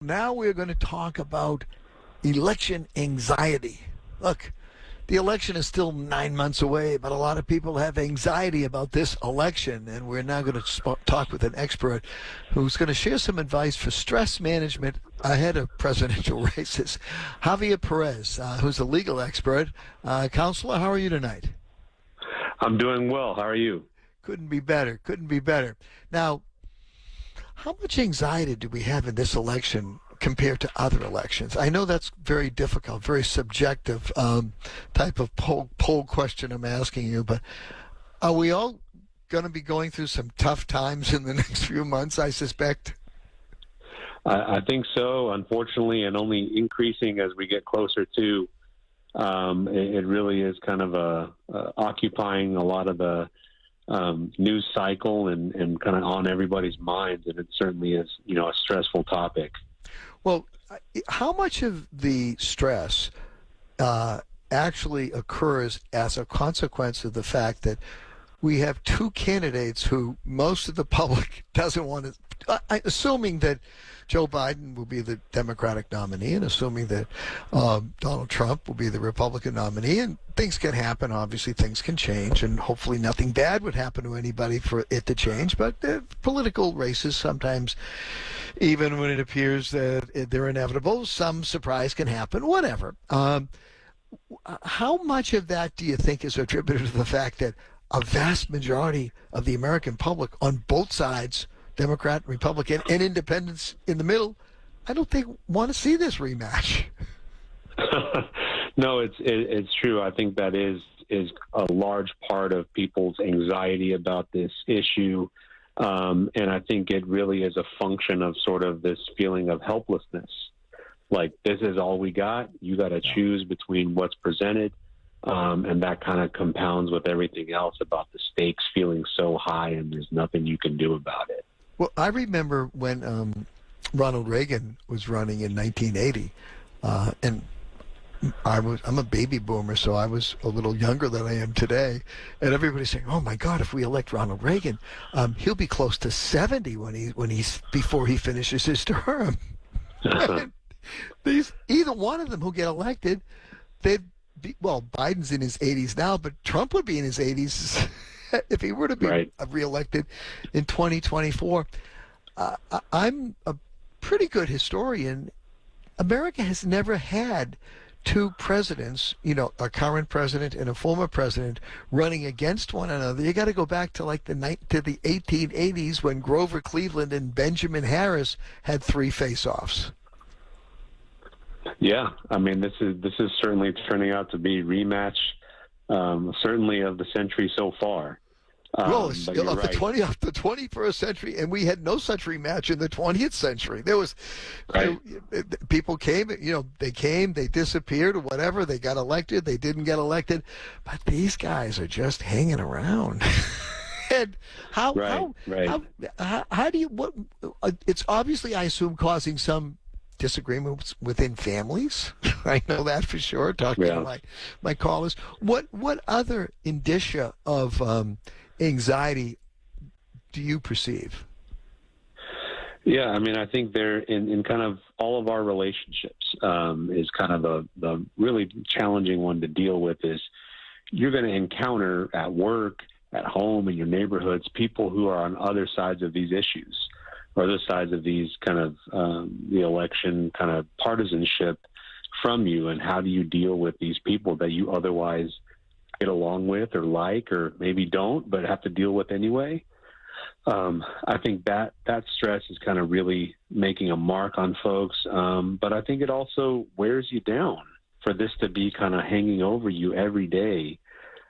Now we're going to talk about election anxiety. Look, the election is still 9 months away, but a lot of people have anxiety about this election, and we're now going to talk with an expert who's going to share some advice for stress management ahead of presidential races. Javier Pérez, who's a legal expert. Counselor, how are you tonight? I'm doing well. How are you? Couldn't be better. Couldn't be better. Now, how much anxiety do we have in this election compared to other elections? I know that's very difficult, very subjective type of poll question I'm asking you, but are we all going to be going through some tough times in the next few months, I suspect? I think so, unfortunately, and only increasing as we get closer to. It really is kind of occupying a lot of the news cycle and kind of on everybody's minds, and it certainly is, a stressful topic. Well, how much of the stress actually occurs as a consequence of the fact that we have two candidates who most of the public doesn't want to, assuming that Joe Biden will be the Democratic nominee and assuming that Donald Trump will be the Republican nominee, and things can happen, obviously things can change, and hopefully nothing bad would happen to anybody for it to change, but political races sometimes, even when it appears that they're inevitable, some surprise can happen, whatever. How much of that do you think is attributed to the fact that a vast majority of the American public on both sides, Democrat, Republican, and independents in the middle, I don't think want to see this rematch? No, it's true. I think that is a large part of people's anxiety about this issue. And I think it really is a function of sort of this feeling of helplessness. Like, this is all we got. You got to choose between what's presented. And that kind of compounds with everything else about the stakes feeling so high and there's nothing you can do about it. Well, I remember when Ronald Reagan was running in 1980, and I'm a baby boomer, so I was a little younger than I am today, and everybody's saying, "Oh my God, if we elect Ronald Reagan, he'll be close to 70 before he finishes his term." Either one of them who get elected, Biden's in his 80s now, but Trump would be in his 80s if he were to be reelected in 2024. I'm a pretty good historian. America has never had two presidents, a current president and a former president, running against one another. You got to go back to the 1880s when Grover Cleveland and Benjamin Harris had three face-offs. Yeah, I mean, this is certainly turning out to be rematch, certainly of the century so far. Well, of the 21st century, and we had no such rematch in the 20th century. There was, people came, they disappeared or whatever. They got elected, they didn't get elected, but these guys are just hanging around. And how do you? It's obviously, I assume, causing some disagreements within families. I know that for sure, talking to my callers. What other indicia of anxiety do you perceive? Yeah, I mean, I think they're in kind of all of our relationships is kind of the really challenging one to deal with. Is you're going to encounter at work, at home, in your neighborhoods, people who are on other sides of these issues, or other sides of these kind of the election kind of partisanship from you, and how do you deal with these people that you otherwise get along with or like, or maybe don't, but have to deal with anyway? I think that stress is kind of really making a mark on folks, but I think it also wears you down for this to be kind of hanging over you every day,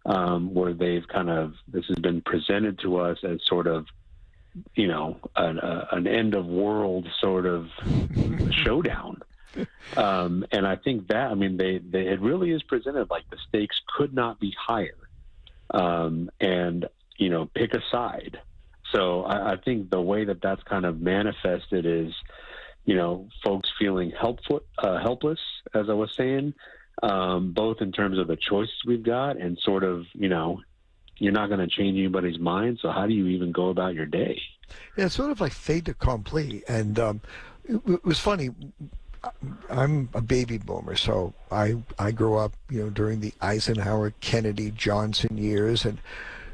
where this has been presented to us as sort of, an end of world sort of showdown. And I think that, it really is presented like the stakes could not be higher, and, pick a side. So I think the way that's kind of manifested is, folks feeling helpless, as I was saying, both in terms of the choices we've got and sort of, you're not going to change anybody's mind. So how do you even go about your day? Yeah, it's sort of like fait accompli. And It was funny. I'm a baby boomer, so I grew up, during the Eisenhower, Kennedy, Johnson years, and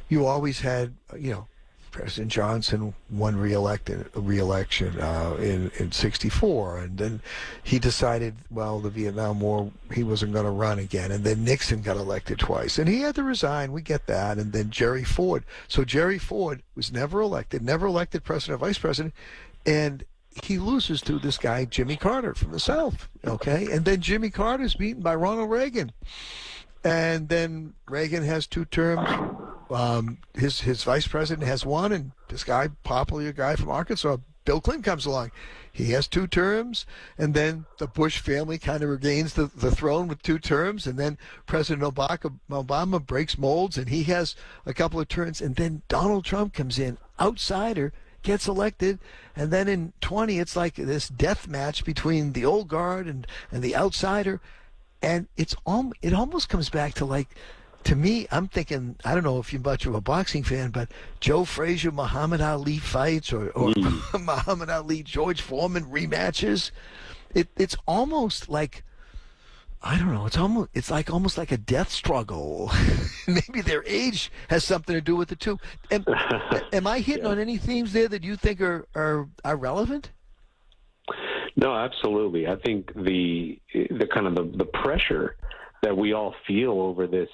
you always had, President Johnson won re-election in '64, and then he decided, well, the Vietnam War, he wasn't going to run again, and then Nixon got elected twice, and he had to resign. We get that, and then Jerry Ford. So Jerry Ford was never elected president or vice president, and he loses to this guy Jimmy Carter from the South. Okay, and then Jimmy Carter's beaten by Ronald Reagan. And then Reagan has 2 terms. His vice president has 1, and this guy, popular guy from Arkansas, Bill Clinton, comes along. He has 2 terms, and then the Bush family kind of regains the throne with 2 terms, and then President Obama breaks molds, and he has a couple of terms, and then Donald Trump comes in, outsider, gets elected, and then in 20, it's like this death match between the old guard and the outsider. And it almost comes back to, to me, I'm thinking, I don't know if you're much of a boxing fan, but Joe Frazier, Muhammad Ali fights, or Muhammad Ali, George Foreman rematches. It's almost like, I don't know, it's almost like a death struggle. Maybe their age has something to do with it too. Am I hitting on any themes there that you think are relevant? No, absolutely. I think the kind of the pressure that we all feel over this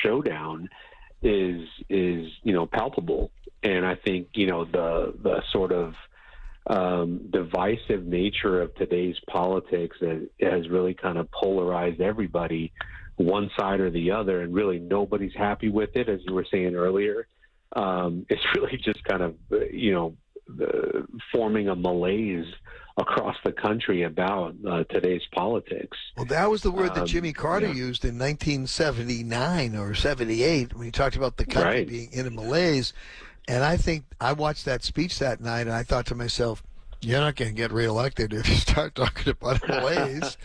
showdown is palpable, and I think the sort of divisive nature of today's politics has really kind of polarized everybody, one side or the other, and really nobody's happy with it, as you were saying earlier. It's really just kind of forming a malaise across the country about today's politics. Well, that was the word that Jimmy Carter used in 1979 or 78 when he talked about the country being in a malaise. And I think I watched that speech that night, and I thought to myself, you're not going to get reelected if you start talking about a malaise.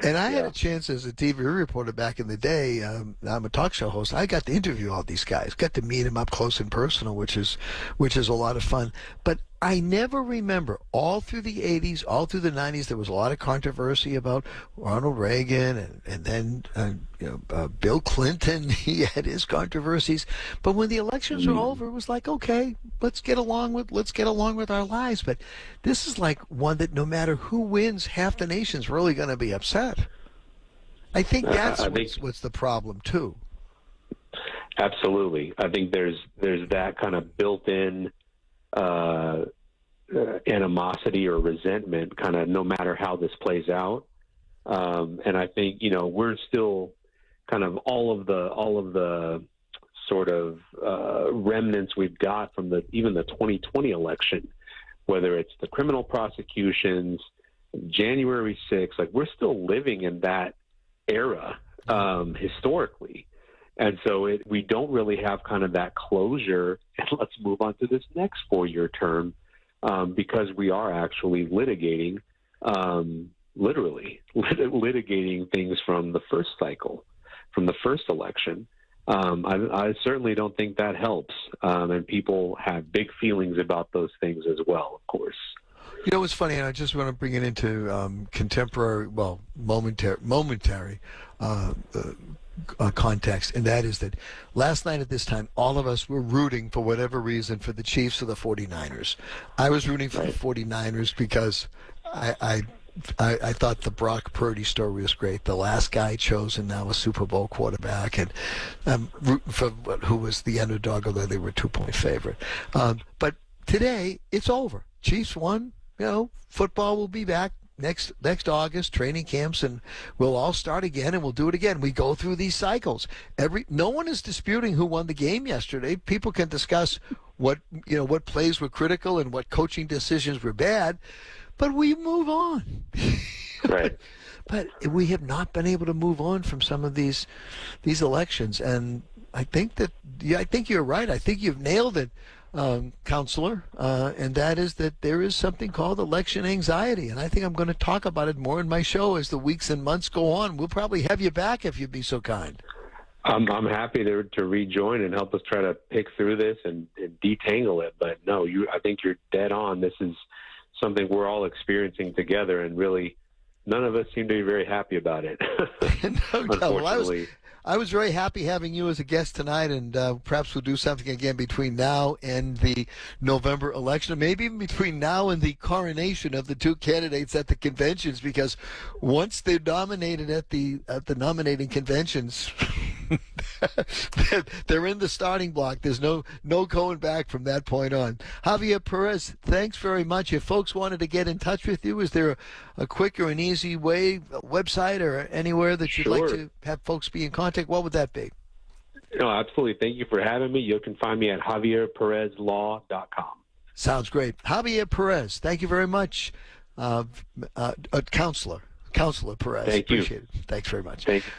And I had a chance as a TV reporter back in the day. I'm a talk show host. I got to interview all these guys, got to meet them up close and personal, which is a lot of fun. But I never remember, all through the 80s, all through the 90s, there was a lot of controversy about Ronald Reagan and then Bill Clinton. He had his controversies. But when the elections were over, it was like, okay, let's get along with our lives. But this is like one that no matter who wins, half the nation's really going to be upset. I think that's what's the problem too. Absolutely. I think there's that kind of built-in animosity or resentment, kind of no matter how this plays out. And I think we're still kind of all of the sort of remnants we've got from even the 2020 election, whether it's the criminal prosecutions, January 6th, like we're still living in that era historically. And so we don't really have kind of that closure, and let's move on to this next 4-year term, because we are actually litigating, literally litigating things from the first cycle, from the first election. I certainly don't think that helps, and people have big feelings about those things as well, of course. It's funny, and I just want to bring it into contemporary, momentary context, and that is that last night at this time, all of us were rooting for whatever reason for the Chiefs or the 49ers. I was rooting for the 49ers because I thought the Brock Purdy story was great. The last guy chosen, now a Super Bowl quarterback, and I'm rooting for who was the underdog, although they were a 2-point favorite. But today, it's over. Chiefs won. Football will be back next August, training camps, and we'll all start again, and we'll do it again. We go through these cycles. No one is disputing who won the game yesterday. People can discuss what plays were critical and what coaching decisions were bad, but we move on. Right. But we have not been able to move on from some of these elections, and I think you're right. I think you've nailed it, counselor, and that is that there is something called election anxiety, and I think I'm going to talk about it more in my show as the weeks and months go on. We'll probably have you back if you'd be so kind. I'm happy to rejoin and help us try to pick through this and detangle it. But no, I think you're dead on. This is something we're all experiencing together, and really none of us seem to be very happy about it. No doubt. Unfortunately. I was very happy having you as a guest tonight, and perhaps we'll do something again between now and the November election, maybe even between now and the coronation of the two candidates at the conventions, because once they're nominated at the nominating conventions, they're in the starting block. There's no going back from that point on. Javier Pérez, thanks very much. If folks wanted to get in touch with you, is there a quick or an easy way, a website or anywhere that you'd like to have folks be in contact? What would that be? No, absolutely. Thank you for having me. You can find me at javierperezlaw.com. Sounds great. Javier Pérez, thank you very much. Counselor Pérez. Thank you. Appreciate it. Thanks very much. Thank you.